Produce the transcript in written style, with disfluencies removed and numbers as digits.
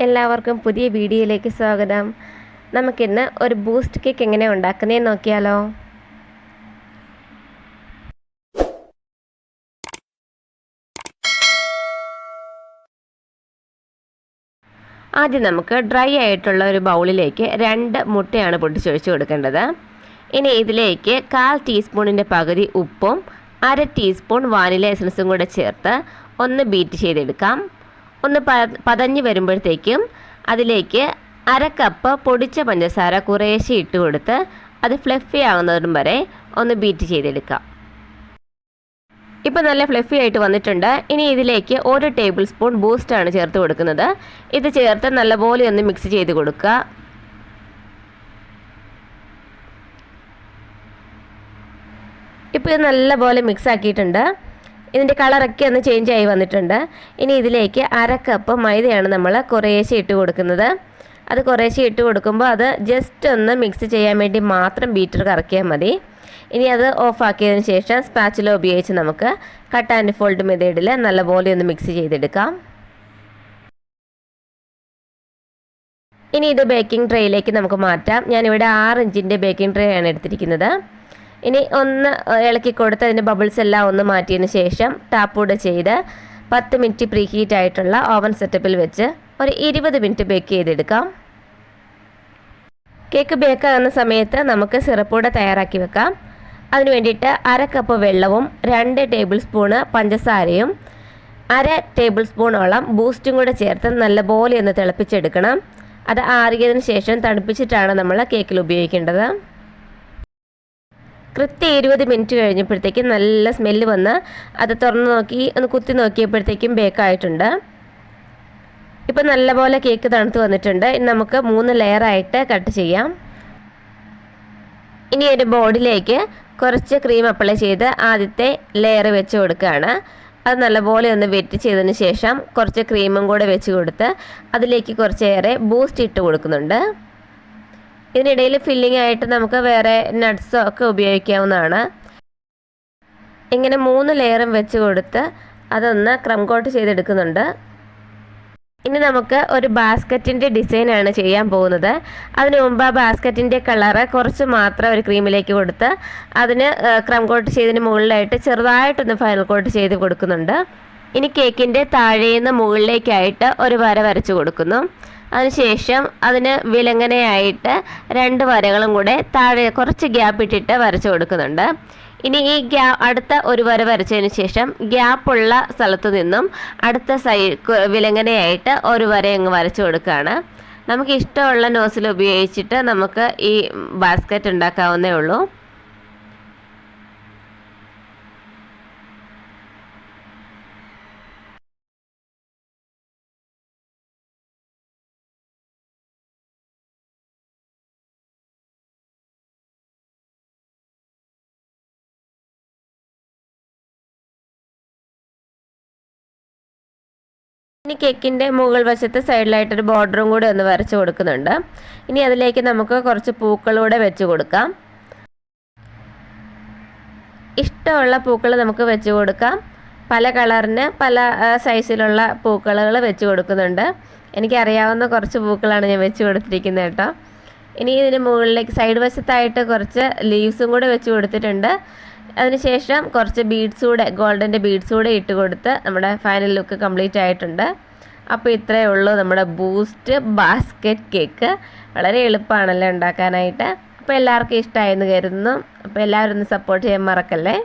എല്ലാവർക്കും പുതിയ വീഡിയോയിലേക്ക് സ്വാഗതം. നമുക്കിന്ന് ഒരു ബൂസ്റ്റ് കേക്ക് എങ്ങനെ ഉണ്ടാക്കുന്നതെന്ന് നോക്കിയാലോ. ആദ്യം നമുക്ക് ഡ്രൈ ആയിട്ടുള്ള ഒരു ബൗളിലേക്ക് 2 മുട്ടയാണ് പൊട്ടിച്ചൊഴിച്ച് കൊടുക്കേണ്ടത്. ഇനി ഇതിലേക്ക് 1/4 ടീസ്പൂണിൻ്റെ പകുതി ഉപ്പും 1/2 ടീസ്പൂൺ വാനില എസൻസും കൂടെ ചേർത്ത് ഒന്ന് ബീറ്റ് ചെയ്തെടുക്കാം. ഒന്ന് പതഞ്ഞ് വരുമ്പോഴത്തേക്കും അതിലേക്ക് 1/2 കപ്പ് പൊടിച്ച പഞ്ചസാര കുറേശ്ശെ ഇട്ട് കൊടുത്ത് അത് ഫ്ലഫി ആകുന്നതും വരെ ഒന്ന് ബീറ്റ് ചെയ്തെടുക്കാം. ഇപ്പോൾ നല്ല ഫ്ലഫി ആയിട്ട് വന്നിട്ടുണ്ട്. ഇനി ഇതിലേക്ക് 1 ടേബിൾ സ്പൂൺ ബൂസ്റ്റാണ് ചേർത്ത് കൊടുക്കുന്നത്. ഇത് ചേർത്ത് നല്ലപോലെ ഒന്ന് മിക്സ് ചെയ്ത് കൊടുക്കുക. ഇപ്പോൾ ഇത് നല്ലപോലെ മിക്സ് ആക്കിയിട്ടുണ്ട്. ഇതിൻ്റെ കളറൊക്കെ ഒന്ന് ചേഞ്ച് ആയി വന്നിട്ടുണ്ട്. ഇനി ഇതിലേക്ക് 1/2 കപ്പ് മൈദയാണ് നമ്മൾ കുറേശ്ശെ ഇട്ട് കൊടുക്കുന്നത്. അത് കുറേശ്ശെ ഇട്ട് കൊടുക്കുമ്പോൾ അത് ജസ്റ്റ് ഒന്ന് മിക്സ് ചെയ്യാൻ വേണ്ടി മാത്രം ബീറ്റർ കറക്കിയാൽ മതി. ഇനി അത് ഓഫാക്കിയതിന് ശേഷം സ്പാച്ചുല ഉപയോഗിച്ച് നമുക്ക് കട്ട് ആൻഡ് ഫോൾഡ് മെത്തേഡിൽ നല്ലപോലെ ഒന്ന് മിക്സ് ചെയ്തെടുക്കാം. ഇനി ഇത് ബേക്കിംഗ് ട്രേയിലേക്ക് നമുക്ക് മാറ്റാം. ഞാനിവിടെ 6 ഇഞ്ചിൻ്റെ ബേക്കിംഗ് ട്രേ ആണ് എടുത്തിരിക്കുന്നത്. ഇനി ഒന്ന് ഇളക്കി കൊടുത്ത് അതിൻ്റെ ബബിൾസ് എല്ലാം ഒന്ന് മാറ്റിയതിന് ശേഷം ടാപ്പൂടെ ചെയ്ത് 10 മിനിറ്റ് പ്രീ ഹീറ്റ് ആയിട്ടുള്ള ഓവൻ സെറ്റപ്പിൽ വെച്ച് ഒരു 20 മിനിറ്റ് ബേക്ക് ചെയ്തെടുക്കാം. കേക്ക് ബേക്കാകുന്ന സമയത്ത് നമുക്ക് സിറപ്പൂടെ തയ്യാറാക്കി വെക്കാം. അതിന് വേണ്ടിയിട്ട് 1/2 കപ്പ് വെള്ളവും 2 ടേബിൾ സ്പൂണ് പഞ്ചസാരയും 1/2 ടേബിൾ സ്പൂണോളം ബൂസ്റ്റും കൂടെ ചേർത്ത് നല്ലപോലെ ഒന്ന് തിളപ്പിച്ചെടുക്കണം. അത് ആറിയതിന് ശേഷം തണുപ്പിച്ചിട്ടാണ് നമ്മൾ കേക്കിൽ ഉപയോഗിക്കേണ്ടത്. കൃത്യം 20 മിനിറ്റ് കഴിഞ്ഞപ്പോഴത്തേക്കും നല്ല സ്മെല്ല് വന്ന് അത് തുറന്ന് നോക്കി ഒന്ന് കുത്തി നോക്കിയപ്പോഴത്തേക്കും ബേക്കായിട്ടുണ്ട്. ഇപ്പം നല്ലപോലെ കേക്ക് തണുത്ത് വന്നിട്ടുണ്ട്. ഇനി നമുക്ക് 3 ലെയറായിട്ട് കട്ട് ചെയ്യാം. ഇനി ഒരു ബോർഡിലേക്ക് കുറച്ച് ക്രീം അപ്ലൈ ചെയ്ത് ആദ്യത്തെ ലെയർ വെച്ച് കൊടുക്കുകയാണ്. അത് നല്ലപോലെ ഒന്ന് വെറ്റ് ചെയ്തതിന് ശേഷം കുറച്ച് ക്രീമും കൂടെ വെച്ച് കൊടുത്ത് അതിലേക്ക് കുറച്ചേറെ ബൂസ്റ്റ് ഇട്ട് കൊടുക്കുന്നുണ്ട്. ഇതിനിടയിൽ ഫില്ലിംഗ് ആയിട്ട് നമുക്ക് വേറെ നട്ട്സോ ഒക്കെ ഉപയോഗിക്കാവുന്നതാണ്. ഇങ്ങനെ 3 ലെയറും വെച്ച് കൊടുത്ത് അതൊന്ന് ക്രം കോട്ട് ചെയ്തെടുക്കുന്നുണ്ട്. ഇനി നമുക്ക് ഒരു ബാസ്ക്കറ്റിൻ്റെ ഡിസൈനാണ് ചെയ്യാൻ പോകുന്നത്. അതിന് മുമ്പ് ആ ബാസ്ക്കറ്റിൻ്റെ കളറ് കുറച്ച് മാത്രം ഒരു ക്രീമിലേക്ക് കൊടുത്ത് അതിന് ക്രം കോട്ട് ചെയ്തതിന് മുകളിലായിട്ട് ചെറുതായിട്ടൊന്ന് ഫൈനൽ കോട്ട് ചെയ്ത് കൊടുക്കുന്നുണ്ട്. ഇനി കേക്കിൻ്റെ താഴേന്ന് മുകളിലേക്കായിട്ട് ഒരു വര വരച്ച് കൊടുക്കുന്നു. അതിനുശേഷം അതിന് വിലങ്ങനെയായിട്ട് 2 വരകളും കൂടെ താഴെ കുറച്ച് ഗ്യാപ്പ് ഇട്ടിട്ട് വരച്ച് കൊടുക്കുന്നുണ്ട്. ഇനി ഈ അടുത്ത ഒരു വര വരച്ചതിന് ശേഷം ഗ്യാപ്പുള്ള സ്ഥലത്തു നിന്നും അടുത്ത വിലങ്ങനെയായിട്ട് ഒരു വര അങ്ങ് വരച്ച് കൊടുക്കുകയാണ്. നമുക്ക് ഇഷ്ടമുള്ള നോസിൽ ഉപയോഗിച്ചിട്ട് നമുക്ക് ഈ ബാസ്ക്കറ്റ് ഉണ്ടാക്കാവുന്നേ ഉള്ളൂ. ഇനി കേക്കിൻ്റെ മുകൾ വശത്ത് സൈഡിലായിട്ടൊരു ബോർഡറും കൂടി ഒന്ന് വരച്ച് കൊടുക്കുന്നുണ്ട്. ഇനി അതിലേക്ക് നമുക്ക് കുറച്ച് പൂക്കളൂടെ വെച്ച് കൊടുക്കാം. ഇഷ്ടമുള്ള പൂക്കൾ നമുക്ക് വെച്ച് കൊടുക്കാം. പല കളറിന് പല സൈസിലുള്ള പൂക്കളുകൾ വെച്ച് കൊടുക്കുന്നുണ്ട്. എനിക്കറിയാവുന്ന കുറച്ച് പൂക്കളാണ് ഞാൻ വെച്ച് കൊടുത്തിരിക്കുന്നത് കേട്ടോ. ഇനി ഇതിന് മുകളിലേക്ക് സൈഡ് വശത്തായിട്ട് കുറച്ച് ലീവ്സും കൂടെ വെച്ച് കൊടുത്തിട്ടുണ്ട്. അതിനുശേഷം കുറച്ച് ബീഡ്സ് കൂടെ ഗോൾഡൻ്റെ ബീഡ്സ് കൂടെ ഇട്ട് കൊടുത്ത് നമ്മുടെ ഫൈനൽ ലുക്ക് കംപ്ലീറ്റ് ആയിട്ടുണ്ട്. അപ്പോൾ ഇത്രയേ ഉള്ളൂ നമ്മുടെ ബൂസ്റ്റ് ബാസ്ക്കറ്റ് കേക്ക്. വളരെ എളുപ്പമാണല്ലോ ഉണ്ടാക്കാനായിട്ട്. അപ്പോൾ എല്ലാവർക്കും ഇഷ്ടമായെന്ന് കരുതുന്നു. അപ്പോൾ എല്ലാവരും ഒന്ന് സപ്പോർട്ട് ചെയ്യാൻ മറക്കല്ലേ.